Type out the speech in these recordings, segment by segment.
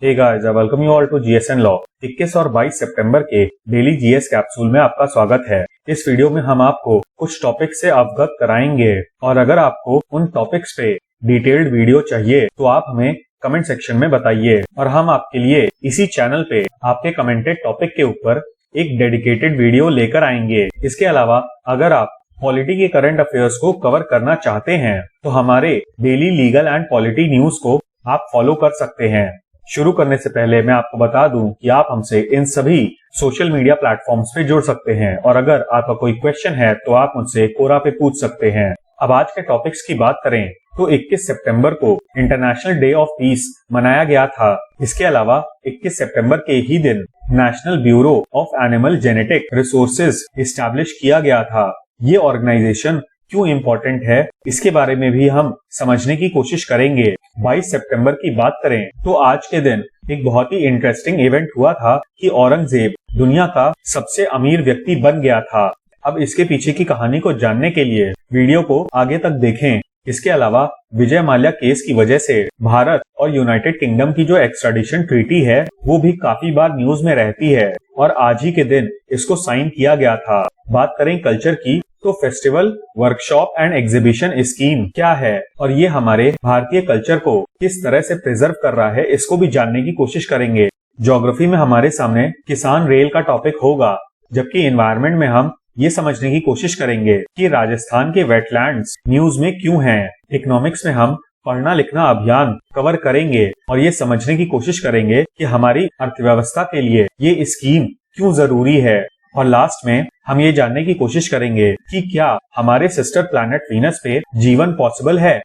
Hey guys, welcome you all to GSN law. 21 और 22 सितंबर के daily GS capsule में आपका स्वागत है। इस वीडियो में हम आपको कुछ टॉपिक से अवगत कराएंगे और अगर आपको उन टॉपिक्स पे डिटेल्ड वीडियो चाहिए तो आप हमें कमेंट सेक्शन में बताइए और हम आपके लिए इसी चैनल पे आपके कमेंटेड टॉपिक के ऊपर एक डेडिकेटेड वीडियो लेकर आएंगे। इसके अलावा अगर आप पॉलिटी के करंट अफेयर्स को कवर करना चाहते हैं तो हमारे daily legal and polity news को आप फॉलो कर सकते हैं। शुरू करने से पहले मैं आपको बता दूं कि आप हमसे इन सभी सोशल मीडिया प्लेटफॉर्म्स पे जुड़ सकते हैं और अगर आपका कोई क्वेश्चन है तो आप मुझसे कोरा पे पूछ सकते हैं। अब आज के टॉपिक्स की बात करें तो 21 सितंबर को इंटरनेशनल डे ऑफ पीस मनाया गया था। इसके अलावा 21 सितंबर के ही दिन national bureau of animal genetic resources establish किया गया था। ये ऑर्गेनाइजेशन क्यों इम्पोर्टेंट है इसके बारे में भी हम समझने की कोशिश करेंगे। 22 सितंबर की बात करें तो आज के दिन एक बहुत ही इंटरेस्टिंग इवेंट हुआ था कि औरंगजेब दुनिया का सबसे अमीर व्यक्ति बन गया था। अब इसके पीछे की कहानी को जानने के लिए वीडियो को आगे तक देखें। इसके अलावा विजय माल्या केस की वजह से भारत और यूनाइटेड किंगडम की जो एक्स्ट्राडिशन ट्रीटी है वो भी काफी बार न्यूज में रहती है और आज ही के दिन इसको साइन किया गया था। बात करें कल्चर की तो festival, workshop and exhibition scheme क्या है और ये हमारे भारतीय कल्चर को किस तरह से प्रिजर्व कर रहा है इसको भी जानने की कोशिश करेंगे। ज्योग्राफी में हमारे सामने किसान रेल का टॉपिक होगा, जबकि एनवायरनमेंट में हम ये समझने की कोशिश करेंगे कि राजस्थान के वेटलैंड्स न्यूज में क्यों हैं। इकोनॉमिक्स में हम पढ़ना लिखना अभियान कवर करेंगे और ये समझने की कोशिश करेंगे कि हमारी अर्थव्यवस्था के लिए ये स्कीम क्यों जरूरी है। और लास्ट में हम ये जानने की कोशिश करेंगे कि क्या हमारे सिस्टर प्लैनेट वीनस पे जीवन पॉसिबल है।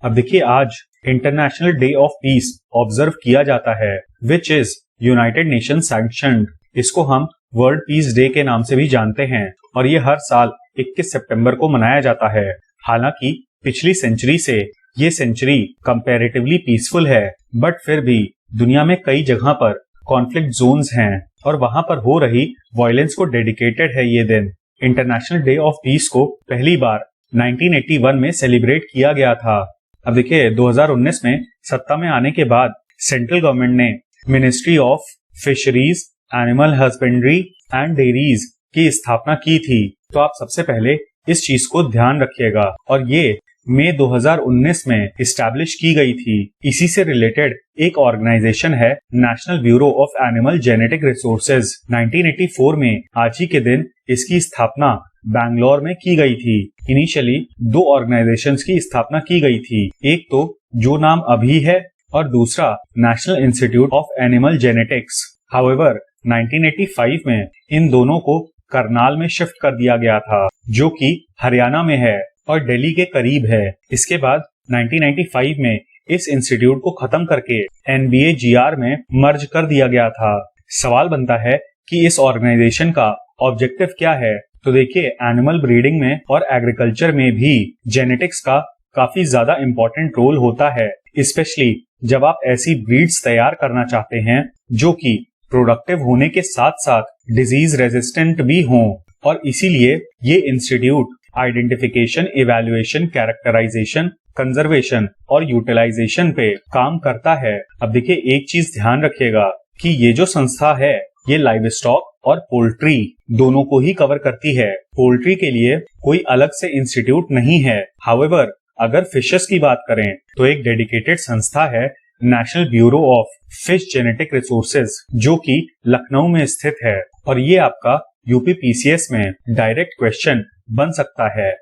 अब देखिए, आज international day of peace observe किया जाता है which is United nation sanctioned. इसको हम वर्ल्ड पीस डे के नाम से भी जानते हैं और ये हर साल 21 सितंबर को मनाया जाता है। हालांकि पिछली सेंचुरी से ये सेंचुरी कंपैरेटिवली पीसफुल है, बट फिर भी दुनिया में कई जगह पर कॉन्फ्लिक्ट जोन्स हैं और वहां पर हो रही वायलेंस को डेडिकेटेड है ये दिन। इंटरनेशनल डे ऑफ पीस को पहली बार 1981 में सेलिब्रेट किया गया था। अब देखिए, 2019 में सत्ता में आने के बाद सेंट्रल गवर्नमेंट ने ministry of fisheries, animal husbandry and dairies की स्थापना की थी। तो आप सबसे पहले इस चीज को ध्यान रखिएगा और ये मई 2019 में इस्टेब्लिश की गई थी। इसी से रिलेटेड एक ऑर्गेनाइजेशन है national bureau of animal genetic resources. 1984 में आज ही के दिन इसकी स्थापना बैंगलोर में की गई थी। इनिशियली 2 ऑर्गेनाइजेशंस की स्थापना की गई थी, एक तो जो नाम अभी है और दूसरा national institute of animal genetics. However 1985 में इन दोनों को करनाल में शिफ्ट कर दिया गया था जो कि हरियाणा में है और दिल्ली के करीब है। इसके बाद 1995 में इस इंस्टीट्यूट को खत्म करके NBAGR में मर्ज कर दिया गया था। सवाल बनता है कि इस ऑर्गेनाइजेशन का ऑब्जेक्टिव क्या है। तो देखिए, एनिमल ब्रीडिंग में और एग्रीकल्चर में भी जेनेटिक्स का काफी ज्यादा इम्पोर्टेंट रोल होता है, स्पेशली जब आप ऐसी ब्रीड्स तैयार करना चाहते हैं जो कि प्रोडक्टिव होने के साथ साथ डिजीज रेजिस्टेंट भी हों। और इसीलिए ये institute identification, evaluation, characterisation, conservation और यूटिलाइजेशन पे काम करता है। अब देखिए, एक चीज ध्यान रखिएगा कि ये जो संस्था है ये लाइव स्टॉक और पोल्ट्री दोनों को ही कवर करती है। पोल्ट्री के लिए कोई अलग से इंस्टीट्यूट नहीं है। हाउएवर अगर फिशेस की बात करें तो एक डेडिकेटेड संस्था है national bureau of fish genetic resources जो कि लखनऊ में स्थित है और ये आपका यूपीपीसीएस में डायरेक्ट क्वेश्चन बन सकता है।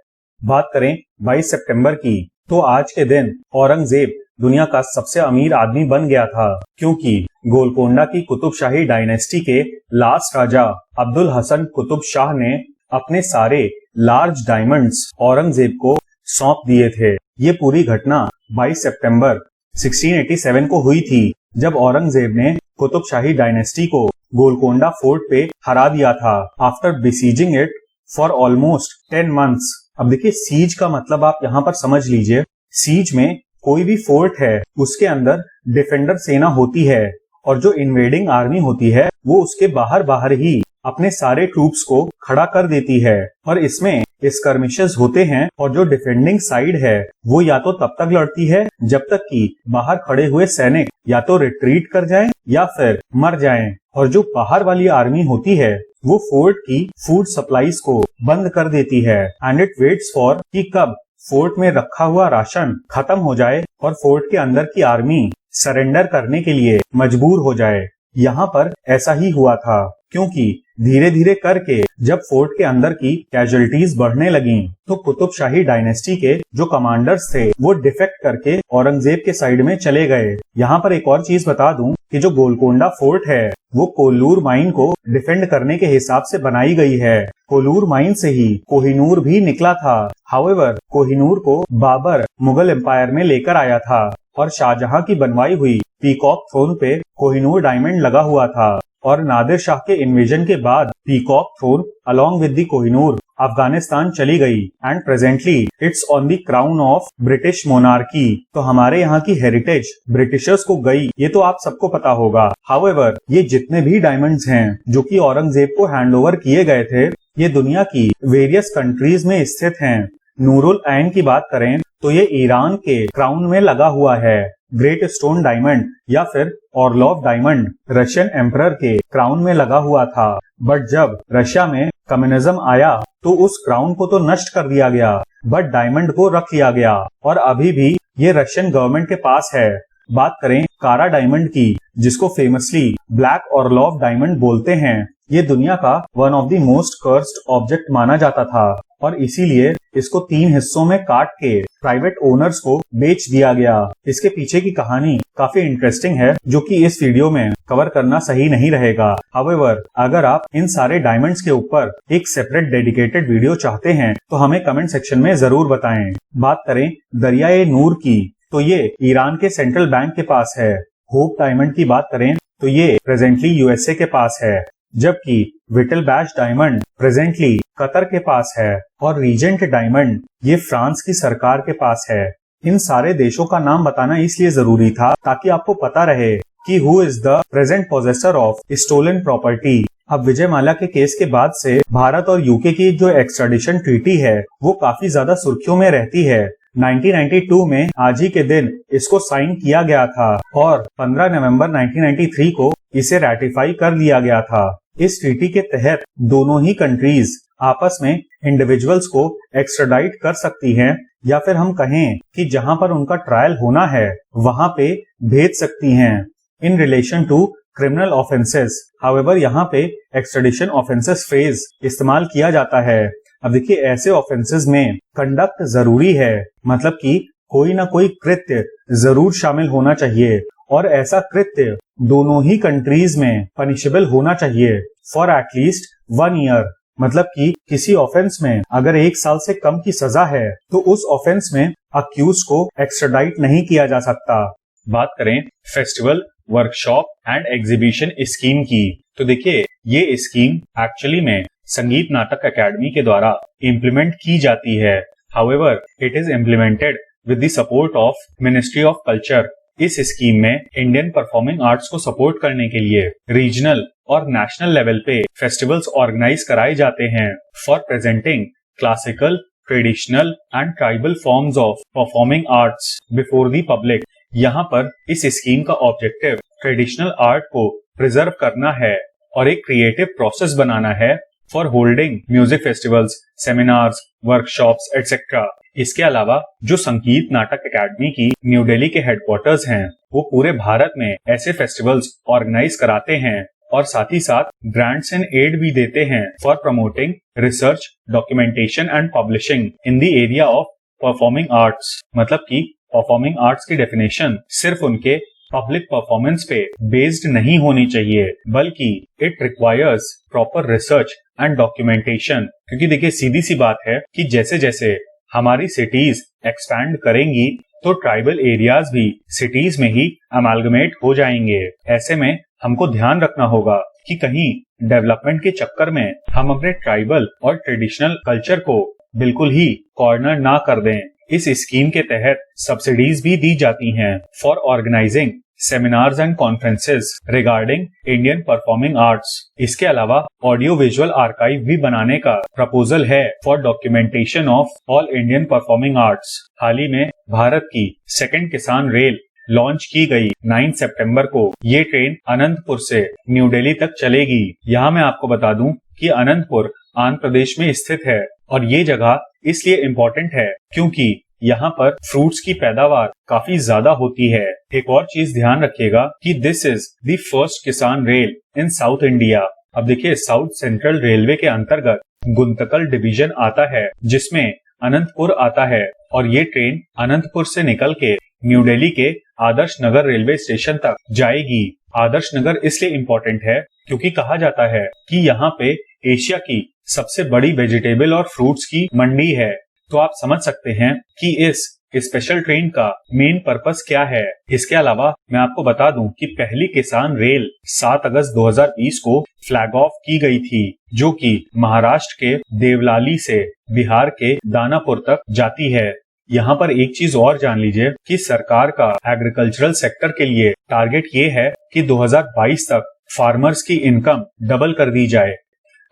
बात करें 22 सितंबर की तो आज के दिन औरंगजेब दुनिया का सबसे अमीर आदमी बन गया था क्योंकि गोलकोंडा की कुतुबशाही डायनेस्टी के लास्ट राजा अब्दुल हसन कुतुब शाह ने अपने सारे लार्ज डायमंड्स औरंगजेब को सौंप दिए थे। ये पूरी घटना 22 सितंबर 1687 को हुई थी जब औरंगजेब ने कुतुबशाही डायनेस्टी को गोलकोंडा फोर्ट पे हरा दिया था after besieging it for almost 10 months। अब देखिए, सीज का मतलब आप यहाँ पर समझ लीजिए। सीज में कोई भी फोर्ट है उसके अंदर डिफेंडर सेना होती है और जो इन्वेडिंग आर्मी होती है वो उसके बाहर बाहर ही अपने सारे ट्रूप्स को खड़ा कर देती है और इसमें स्कर्मिशेस होते हैं और जो डिफेंडिंग साइड है वो या तो तब तक लड़ती है जब तक कि बाहर खड़े हुए सैनिक या तो रिट्रीट कर जाएं या फिर मर जाएं, और जो बाहर वाली आर्मी होती है वो फोर्ट की फूड सप्लाईज को बंद कर देती है एंड इट वेट्स फॉर कि कब फोर्ट में रखा हुआ राशन खत्म हो जाए और फोर्ट के अंदर की आर्मी सरेंडर करने के लिए मजबूर हो जाए। यहाँ पर ऐसा ही हुआ था, क्योंकि धीरे धीरे करके जब फोर्ट के अंदर की कैजुअलिटीज बढ़ने लगी तो कुतुबशाही डायनेस्टी के जो कमांडर्स थे वो डिफेक्ट करके औरंगजेब के साइड में चले गए। यहाँ पर एक और चीज बता दूं कि जो गोलकोंडा फोर्ट है वो कोल्लूर माइन को डिफेंड करने के हिसाब से बनाई गई है। कोल्लूर माइन से ही कोहिनूर भी निकला था। हाउएवर कोहिनूर को बाबर मुगल एम्पायर में लेकर आया था और शाहजहां की बनवाई हुई पीकॉक थ्रोन पे कोहिनूर डायमंड लगा हुआ था, और नादिर शाह के इन्वेजन के बाद peacock throne along with the Kohinoor Afghanistan चली गई and presently it's on the crown of British monarchy. तो हमारे यहाँ की हेरिटेज ब्रिटिशर्स को गई, ये तो आप सबको पता होगा। हाउएवर ये जितने भी डायमंड्स हैं जो कि औरंगजेब को हैंडओवर किए गए थे, ये दुनिया की वेरियस कंट्रीज में स्थित हैं। नूरुल ऐन की बात करें तो ये ईरान के क्राउन में लगा हुआ है। ग्रेट स्टोन डायमंड या फिर ऑर्लोव डायमंड रशियन एम्परर के क्राउन में लगा हुआ था, बट जब रशिया में कम्युनिज्म आया तो उस क्राउन को तो नष्ट कर दिया गया, बट डायमंड को रख लिया गया और अभी भी ये रशियन गवर्नमेंट के पास है। बात करें कारा डायमंड की, जिसको फेमसली ब्लैक ऑर्लोव डायमंड बोलते हैं, ये दुनिया का one of the most cursed object माना जाता था और इसीलिए इसको 3 हिस्सों में काट के प्राइवेट ओनर्स को बेच दिया गया। इसके पीछे की कहानी काफी इंटरेस्टिंग है जो कि इस वीडियो में कवर करना सही नहीं रहेगा। हाउएवर अगर आप इन सारे डायमंड्स के ऊपर एक सेपरेट डेडिकेटेड वीडियो चाहते हैं तो हमें कमेंट सेक्शन में जरूर बताएं। बात करें दरियाए नूर की तो ये ईरान के सेंट्रल बैंक के पास है। होप डायमंड की बात करें तो ये प्रेजेंटली यूएसए के पास है, जबकि whittle bash diamond presently Qatar के पास है और रीजेंट डायमंड ये फ्रांस की सरकार के पास है। इन सारे देशों का नाम बताना इसलिए जरूरी था ताकि आपको पता रहे कि who is the present possessor of stolen property. अब विजय माल्या के केस के बाद से भारत और यूके की जो एक्सट्राडिशन ट्रीटी है वो काफी ज्यादा सुर्खियों में रहती है। 1992 में आज ही के दिन इसको साइन किया गया था और 15 नवंबर 1993 को इसे रैटिफाई कर लिया गया था। इस ट्रीटी के तहत दोनों ही कंट्रीज आपस में इंडिविजुअल्स को एक्स्ट्राडाइट कर सकती हैं या फिर हम कहें कि जहां पर उनका ट्रायल होना है वहां पे भेज सकती हैं in relation to criminal offences. However यहाँ पे एक्स्ट्राडिशन ऑफेंसेस फ्रेज इस्तेमाल किया जाता है। अब देखिए ऐसे ऑफेंसेस में कंडक्ट जरूरी है, मतलब कि कोई ना कोई कृत्य जरूर शामिल होना चाहिए और ऐसा कृत्य दोनों ही कंट्रीज में पनिशेबल होना चाहिए फॉर एटलीस्ट 1 ईयर। मतलब कि किसी ऑफेंस में अगर 1 साल से कम की सजा है तो उस ऑफेंस में अक्यूज को एक्स्ट्राडाइट नहीं किया जा सकता। बात करें festival, workshop and exhibition scheme की तो देखिए ये स्कीम एक्चुअली में संगीत नाटक अकेडमी के द्वारा इम्प्लीमेंट की जाती है। However it is implemented with the support of ministry of culture. इस स्कीम में इंडियन परफॉर्मिंग आर्ट्स को सपोर्ट करने के लिए रीजनल और नेशनल लेवल पे फेस्टिवल्स ऑर्गेनाइज कराए जाते हैं for presenting classical, traditional and tribal forms of performing arts before the public. यहाँ पर इस स्कीम का ऑब्जेक्टिव ट्रेडिशनल आर्ट को प्रिजर्व करना है और एक क्रिएटिव प्रोसेस बनाना है for holding music festivals, seminars, workshops etcetera. इसके अलावा जो संगीत नाटक अकेडमी की न्यू दिल्ली के हेडक्वार्टर्स हैं वो पूरे भारत में ऐसे फेस्टिवल्स ऑर्गेनाइज कराते हैं और साथ ही साथ ग्रांट्स एंड एड भी देते हैं for promoting research, documentation and publishing in the area of performing arts. मतलब कि परफॉर्मिंग आर्ट्स की डेफिनेशन सिर्फ उनके पब्लिक परफॉर्मेंस पे बेस्ड नहीं होनी चाहिए, बल्कि it requires proper research and documentation. क्योंकि देखिए सीधी सी बात है कि जैसे जैसे हमारी सिटीज एक्सपैंड करेंगी तो ट्राइबल एरियाज भी सिटीज में ही अमालगमेट हो जाएंगे। ऐसे में हमको ध्यान रखना होगा कि कहीं डेवलपमेंट के चक्कर में हम अपने ट्राइबल और ट्रेडिशनल कल्चर को बिल्कुल ही कॉर्नर ना कर दें। इस स्कीम के तहत सब्सिडीज भी दी जाती हैं for organising seminars and conferences regarding Indian performing arts. इसके अलावा ऑडियो विजुअल आर्काइव भी बनाने का प्रपोजल है for documentation of all Indian performing arts. हाल ही में भारत की सेकंड किसान रेल लॉन्च की गई 9 सितंबर को। ये ट्रेन अनंतपुर से न्यू दिल्ली तक चलेगी। यहाँ मैं आपको बता दूं कि अनंतपुर आंध्र प्रदेश में स्थित है और ये जगह इसलिए इम्पोर्टेंट है क्योंकि यहाँ पर फ्रूट्स की पैदावार काफी ज्यादा होती है। एक और चीज ध्यान रखिएगा कि दिस इज द फर्स्ट किसान रेल इन साउथ इंडिया। अब देखिए, साउथ सेंट्रल रेलवे के अंतर्गत गुंतकल डिवीजन आता है जिसमें अनंतपुर आता है और ये ट्रेन अनंतपुर से निकल के न्यू दिल्ली के आदर्श नगर रेलवे स्टेशन तक जाएगी। आदर्श नगर इसलिए इम्पोर्टेंट है क्योंकि कहा जाता है कि यहाँ पे एशिया की सबसे बड़ी वेजिटेबल और फ्रूट्स की मंडी है। तो आप समझ सकते हैं कि इस स्पेशल ट्रेन का मेन पर्पस क्या है। इसके अलावा मैं आपको बता दूं कि पहली किसान रेल 7 अगस्त 2020 को फ्लैग ऑफ की गई थी, जो कि महाराष्ट्र के देवलाली से बिहार के दानापुर तक जाती है। यहाँ पर एक चीज और जान लीजिए कि सरकार का एग्रीकल्चरल सेक्टर के लिए टारगेट ये है कि 2022 तक फार्मर्स की इनकम डबल कर दी जाए।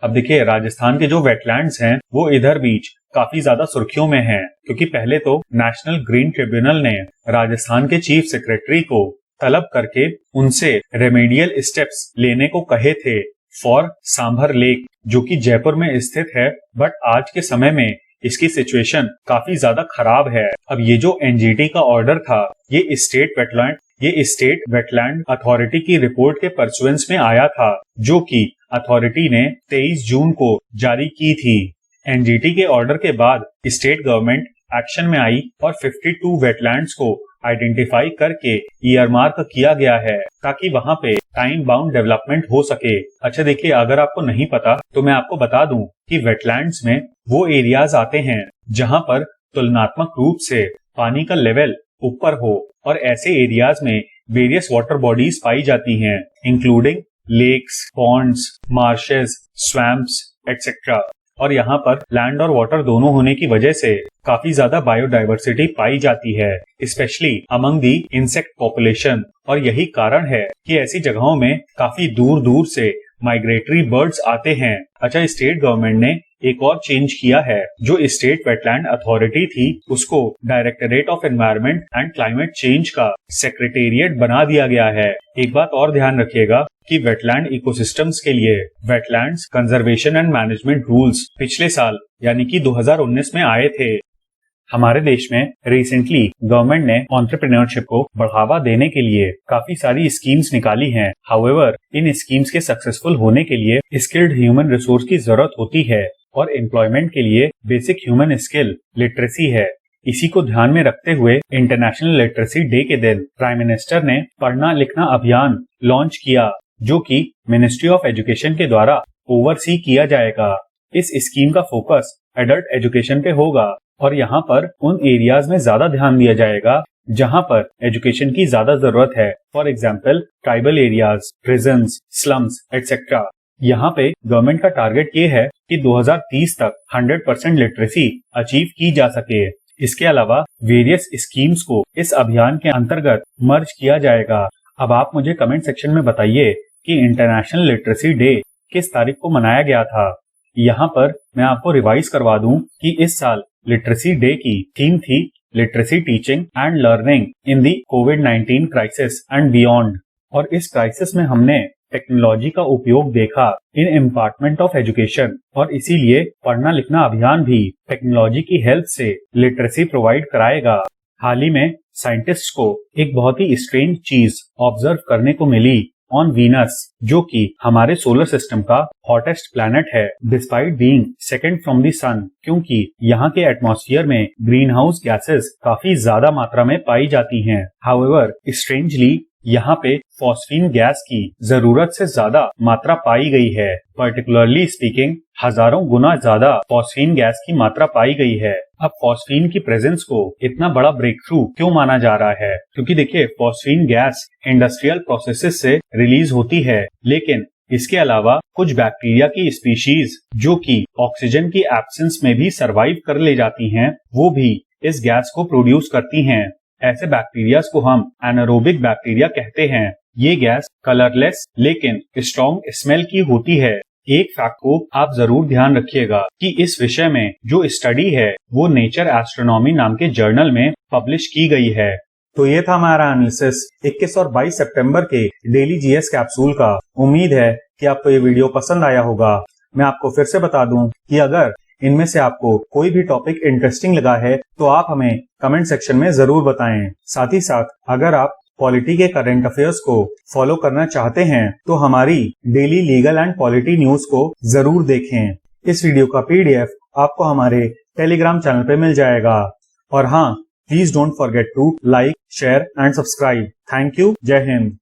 अब देखिए, राजस्थान के जो वेटलैंड्स हैं वो इधर बीच काफी ज्यादा सुर्खियों में हैं क्योंकि पहले तो नेशनल ग्रीन ट्रिब्यूनल ने राजस्थान के चीफ सेक्रेटरी को तलब करके उनसे रेमेडियल स्टेप्स लेने को कहे थे फॉर सांभर लेक, जो कि जयपुर में स्थित है। बट आज के समय में इसकी सिचुएशन काफी ज्यादा खराब है। अब ये जो एनजीटी का ऑर्डर था ये स्टेट वेटलैंड अथॉरिटी की रिपोर्ट के परसुएंस में आया था, जो कि अथॉरिटी ने 23 जून को जारी की थी। एनजीटी के ऑर्डर के बाद स्टेट गवर्नमेंट एक्शन में आई और 52 वेटलैंड्स को आइडेंटिफाई करके ईयरमार्क किया गया है ताकि वहां पे टाइम बाउंड डेवलपमेंट हो सके। अच्छा देखिए, अगर आपको नहीं पता तो मैं आपको बता दूं कि वेटलैंड्स में वो एरियाज आते हैं जहां पर तुलनात्मक रूप से पानी का लेवल ऊपर हो और ऐसे एरियाज में वेरियस वाटर बॉडीज पाई जाती हैं, including lakes, ponds, marshes, swamps etcetera. और यहाँ पर लैंड और वाटर दोनों होने की वजह से काफी ज्यादा बायोडाइवर्सिटी पाई जाती है, specially among the insect population. और यही कारण है कि ऐसी जगहों में काफी दूर दूर से माइग्रेटरी बर्ड्स आते हैं। अच्छा, स्टेट गवर्नमेंट ने एक और चेंज किया है। जो स्टेट वेटलैंड अथॉरिटी थी उसको directorate of environment and climate change का सेक्रेटेरिएट बना दिया गया है। एक बात और ध्यान रखिएगा कि वेटलैंड इकोसिस्टम्स के लिए wetlands conservation and management rules पिछले साल यानी कि 2019 में आए थे। हमारे देश में रिसेंटली गवर्नमेंट ने एंटरप्रेन्योरशिप को बढ़ावा देने के लिए काफी सारी स्कीम्स निकाली हैं। हाउएवर, इन स्कीम्स के सक्सेसफुल होने के लिए स्किल्ड ह्यूमन रिसोर्स की जरूरत होती है और एम्प्लॉयमेंट के लिए बेसिक ह्यूमन स्किल लिटरेसी है। इसी को ध्यान में रखते हुए इंटरनेशनल लिटरेसी डे के दिन प्राइम मिनिस्टर ने पढ़ना लिखना अभियान लॉन्च किया, जो कि मिनिस्ट्री ऑफ एजुकेशन के द्वारा ओवरसी किया जाएगा। इस स्कीम का फोकस एडल्ट एजुकेशन पे होगा और यहाँ पर उन एरियाज में ज्यादा ध्यान दिया जाएगा जहाँ पर एजुकेशन की ज्यादा जरूरत है। For example tribal areas, prisons, slums etcetera. यहाँ पे गवर्नमेंट का टारगेट ये है कि 2030 तक 100% लिटरेसी अचीव की जा सके। इसके अलावा वेरियस स्कीम्स को इस अभियान के अंतर्गत मर्ज किया जाएगा। अब आप मुझे कमेंट सेक्शन में बताइए कि इंटरनेशनल लिटरेसी डे किस तारीख को मनाया गया था। यहाँ पर मैं आपको रिवाइज करवा दूं कि इस साल लिटरेसी डे की थीम थी literacy teaching and learning in the covid crisis and beyond. और इस क्राइसिस में हमने टेक्नोलॉजी का उपयोग देखा इन इम्पार्टमेंट ऑफ एजुकेशन और इसीलिए पढ़ना लिखना अभियान भी टेक्नोलॉजी की हेल्प से लिटरेसी प्रोवाइड कराएगा। हाल ही में साइंटिस्ट को एक बहुत ही स्ट्रेंज चीज ऑब्जर्व करने को मिली ऑन वीनस, जो कि हमारे सोलर सिस्टम का हॉटेस्ट प्लैनेट है despite being second from the sun, क्योंकि यहाँ के एटमॉस्फेयर में ग्रीन हाउस गैसेस काफी ज्यादा मात्रा में पाई जाती हैं। हाउएवर, स्ट्रेंजली यहाँ पे फॉस्फीन गैस की जरूरत से ज्यादा मात्रा पाई गई है। पर्टिकुलरली स्पीकिंग हजारों गुना ज्यादा फॉस्फीन गैस की मात्रा पाई गई है। अब फॉस्फीन की प्रेजेंस को इतना बड़ा ब्रेक थ्रू क्यों माना जा रहा है? क्योंकि देखिए, फॉस्फीन गैस इंडस्ट्रियल प्रोसेसेस से रिलीज होती है, लेकिन इसके अलावा कुछ बैक्टीरिया की स्पीशीज जो कि ऑक्सीजन की एब्सेंस में भी सरवाइव कर ले जाती हैं, वो भी इस गैस को प्रोड्यूस करती हैं। ऐसे बैक्टीरिया को हम एनारोबिक बैक्टीरिया कहते हैं। ये गैस कलरलेस लेकिन स्ट्रॉन्ग स्मेल की होती है। एक फैक्ट को आप जरूर ध्यान रखिएगा कि इस विषय में जो स्टडी है वो नेचर एस्ट्रोनॉमी नाम के जर्नल में पब्लिश की गई है। तो ये था हमारा एनालिसिस 21 और 22 सितंबर के डेली जीएस कैप्सूल का। उम्मीद है कि आपको ये वीडियो पसंद आया होगा। मैं आपको फिर से बता दूं कि अगर इनमें से आपको कोई भी टॉपिक इंटरेस्टिंग लगा है तो आप हमें कमेंट सेक्शन में जरूर बताएं। साथ ही साथ अगर आप पॉलिटी के करंट अफेयर्स को फॉलो करना चाहते हैं तो हमारी daily legal and polity news को जरूर देखें। इस वीडियो का पीडीएफ आपको हमारे टेलीग्राम चैनल पे मिल जाएगा। और हाँ, please don't forget to like, share and subscribe. Thank you. Jai Hind.